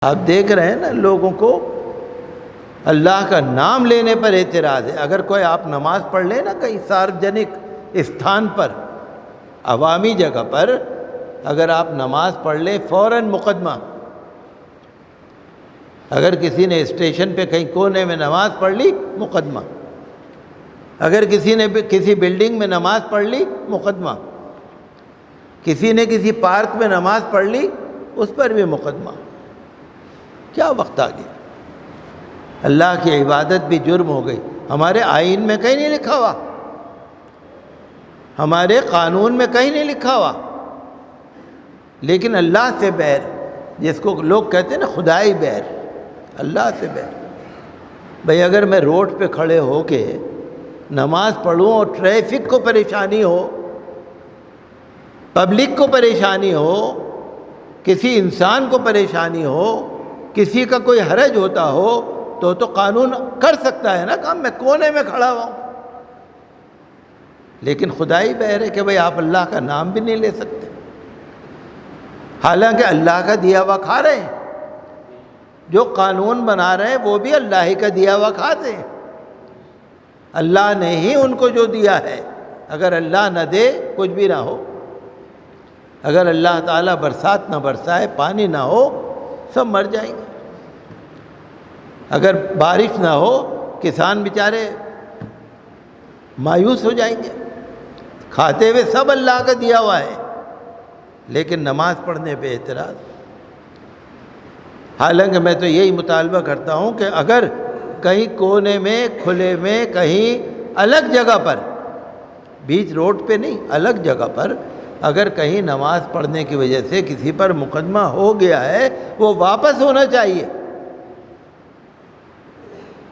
آپ دیکھ رہے ہیں نا لوگوں کو اللہ کا نام لینے پر اعتراض ہے۔ اگر کوئی آپ نماز پڑھ لے نا کہیں سارجنک استھان پر، عوامی جگہ پر اگر آپ نماز پڑھ لیں فوراً مقدمہ۔ اگر کسی نے اسٹیشن پہ کہیں کونے میں نماز پڑھ لی مقدمہ، اگر کسی نے کسی بلڈنگ میں نماز پڑھ لی مقدمہ، کسی نے کسی پارک میں نماز پڑھ لی اس پر بھی مقدمہ۔ کیا وقت آ گیا؟ اللہ کی عبادت بھی جرم ہو گئی۔ ہمارے آئین میں کہیں نہیں لکھا ہوا، ہمارے قانون میں کہیں نہیں لکھا ہوا، لیکن اللہ سے بیر، جس کو لوگ کہتے ہیں نا خدائی بیر، اللہ سے بیر۔ بھئی اگر میں روڈ پہ کھڑے ہو کے نماز پڑھوں اور ٹریفک کو پریشانی ہو، پبلک کو پریشانی ہو، کسی انسان کو پریشانی ہو، کسی کا کوئی حرج ہوتا ہو تو قانون کر سکتا ہے نا کام، میں کونے میں کھڑا ہوا ہوں۔ لیکن خدائی بہر ہے کہ بھئی آپ اللہ کا نام بھی نہیں لے سکتے، حالانکہ اللہ کا دیا ہوا کھا رہے ہیں، جو قانون بنا رہے ہیں وہ بھی اللہ ہی کا دیا ہوا کھاتے ہیں۔ اللہ نے ہی ان کو جو دیا ہے، اگر اللہ نہ دے کچھ بھی نہ ہو، اگر اللہ تعالیٰ برسات نہ برسائے، پانی نہ ہو، سب مر جائیں گے۔ اگر بارش نہ ہو کسان بیچارے مایوس ہو جائیں گے۔ کھاتے ہوئے سب اللہ کا دیا ہوا ہے، لیکن نماز پڑھنے پہ اعتراض۔ حالانکہ میں تو یہی مطالبہ کرتا ہوں کہ اگر کہیں کونے میں، کھلے میں، کہیں الگ جگہ پر، بیچ روڈ پہ نہیں، الگ جگہ پر اگر کہیں نماز پڑھنے کی وجہ سے کسی پر مقدمہ ہو گیا ہے، وہ واپس ہونا چاہیے۔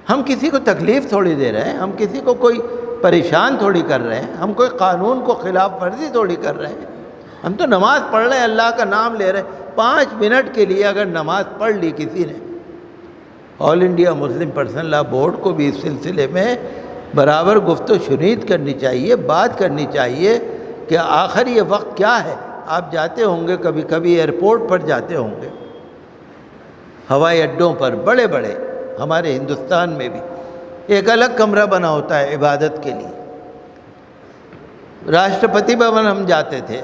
ہم کسی کو تکلیف تھوڑی دے رہے ہیں، ہم کسی کو کوئی پریشان تھوڑی کر رہے ہیں، ہم کوئی قانون کو خلاف ورزی تھوڑی کر رہے ہیں۔ ہم تو نماز پڑھ رہے ہیں، اللہ کا نام لے رہے ہیں۔ 5 منٹ کے لیے اگر نماز پڑھ لی کسی نے، all India Muslim personal law board کو بھی اس سلسلے میں برابر گفت و شنید کرنی چاہیے، بات کرنی چاہیے کہ آخر یہ وقت کیا ہے۔ آپ جاتے ہوں گے کبھی کبھی ایئرپورٹ پر جاتے ہوں گے، ہوائی اڈوں پر بڑے بڑے، ہمارے ہندوستان میں بھی ایک الگ کمرہ بنا ہوتا ہے عبادت کے لیے۔ راشٹرپتی بھون ہم جاتے تھے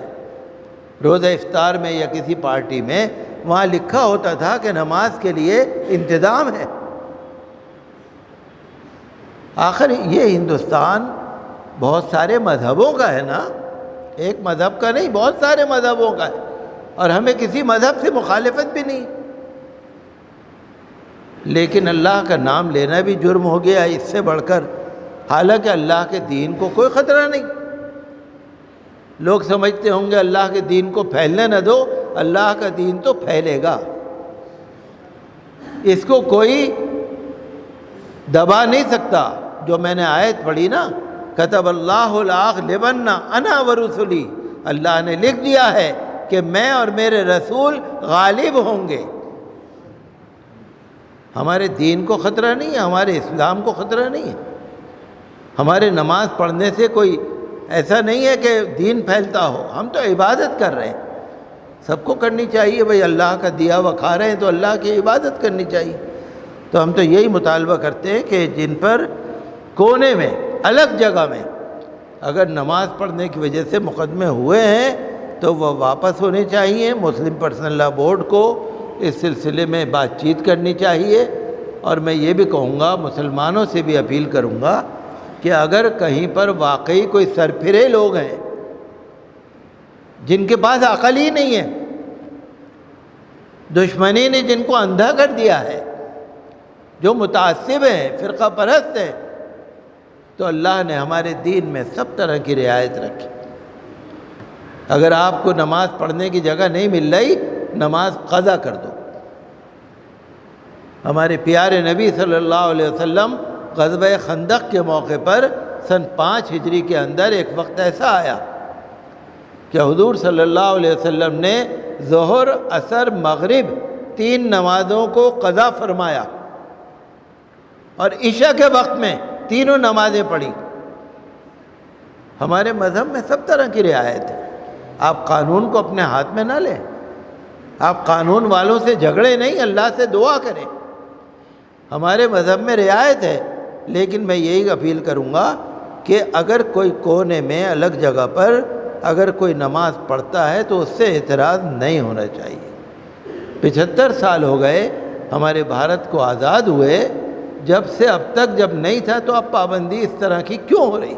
روزہ افطار میں یا کسی پارٹی میں، وہاں لکھا ہوتا تھا کہ نماز کے لیے انتظام ہے۔ آخر یہ ہندوستان بہت سارے مذہبوں کا ہے نا، ایک مذہب کا نہیں، بہت سارے مذہبوں کا ہے، اور ہمیں کسی مذہب سے مخالفت بھی نہیں، لیکن اللہ کا نام لینا بھی جرم ہو گیا اس سے بڑھ کر۔ حالانکہ اللہ کے دین کو کوئی خطرہ نہیں۔ لوگ سمجھتے ہوں گے اللہ کے دین کو پھیلنے نہ دو، اللہ کا دین تو پھیلے گا، اس کو کوئی دبا نہیں سکتا۔ جو میں نے آیت پڑھی نا، کتب اللہ لأغلبن انا ورسلی، اللہ نے لکھ دیا ہے کہ میں اور میرے رسول غالب ہوں گے۔ ہمارے دین کو خطرہ نہیں ہے، ہمارے اسلام کو خطرہ نہیں ہے۔ ہمارے نماز پڑھنے سے کوئی ایسا نہیں ہے کہ دین پھیلتا ہو، ہم تو عبادت کر رہے ہیں، سب کو کرنی چاہیے۔ بھئی اللہ کا دیا ہوا کھا رہے ہیں تو اللہ کی عبادت کرنی چاہیے۔ تو ہم تو یہی مطالبہ کرتے ہیں کہ جن پر کونے میں، الگ جگہ میں اگر نماز پڑھنے کی وجہ سے مقدمے ہوئے ہیں تو وہ واپس ہونے چاہیے۔ مسلم پرسنل لاء بورڈ کو اس سلسلے میں بات چیت کرنی چاہیے، اور میں یہ بھی کہوں گا، مسلمانوں سے بھی اپیل کروں گا کہ اگر کہیں پر واقعی کوئی سرپھرے لوگ ہیں جن کے پاس عقل ہی نہیں ہے، دشمنی نے جن کو اندھا کر دیا ہے، جو متعصب ہیں، فرقہ پرست ہیں، تو اللہ نے ہمارے دین میں سب طرح کی رعایت رکھی۔ اگر آپ کو نماز پڑھنے کی جگہ نہیں مل رہی، نماز قضا کر دو۔ ہمارے پیارے نبی صلی اللہ علیہ وسلم غزوہ خندق کے موقع پر سن 5 ہجری کے اندر ایک وقت ایسا آیا کہ حضور صلی اللہ علیہ وسلم نے ظہر، عصر، مغرب 3 نمازوں کو قضا فرمایا، اور عشاء کے وقت میں تینوں نمازیں پڑھی۔ ہمارے مذہب میں سب طرح کی رعایت ہے، آپ قانون کو اپنے ہاتھ میں نہ لیں۔ آپ قانون والوں سے جھگڑے نہیں، اللہ سے دعا کریں. ہمارے مذہب میں رعایت ہے، لیکن میں یہی اپیل کروں گا کہ اگر کوئی کونے میں الگ جگہ پر اگر کوئی نماز پڑھتا ہے تو اس سے اعتراض نہیں ہونا چاہیے. 75 سال ہو گئے ہمارے بھارت کو آزاد ہوئے، جب سے اب تک جب نہیں تھا، تو اب پابندی اس طرح کی کیوں ہو رہی؟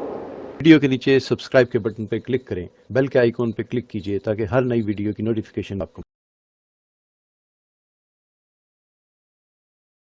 ویڈیو کے نیچے سبسکرائب کے بٹن پہ کلک کریں، بیل کے آئیکن پہ کلک کیجئے تاکہ ہر نئی ویڈیو کی نوٹیفیکیشن آپ کو